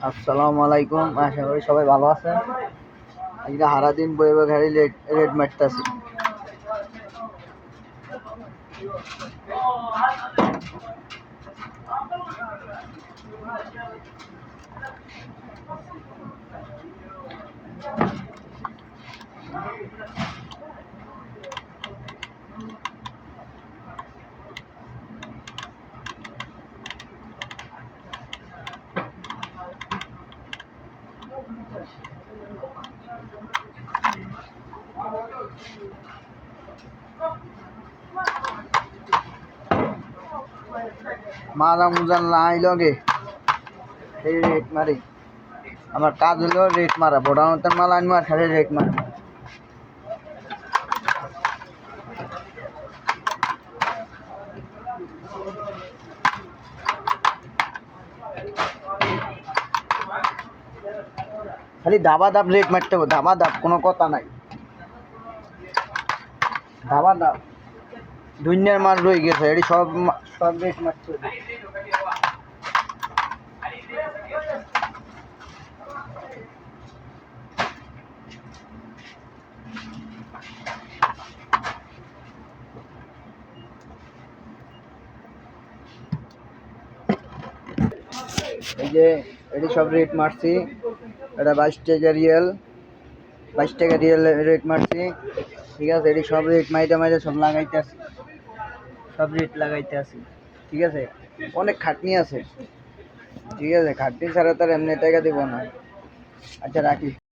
আসসালামু আলাইকুম, আশা করি সবাই ভালো আছেন। আজকে সারাদিন বয়ে বয়ে ঘাড়ি রেড মারতেছি। মালা মুজান নাই লগে সেই রেট মারি। আমার কাজ হলো রেট মারা, বড় মাল আনবো আর খালি রেট মারা। খালি ধাবা ধাপ রেট মারতে হবে, ধাবা ধাপ, কোনো কথা নাই। ধাবা ধাপ দুনিয়ার মাল রয়ে গেছে, এটি সব সব রেট মারতে হবে। এই যে এটি সব রেট মারছি। এটা 22 টাকা রিয়েল, 22 টাকা রিয়েল রেট মারছি। ঠিক আছে, এটি সব রেট মাইতে সব লাগাইতে আসি, সব রেট লাগাইতে আসি। ঠিক আছে, অনেক খাটনি আছে। ঠিক আছে, খাটনি ছাড়া তার এমনি টাকা দিব না। আচ্ছা, রাখি।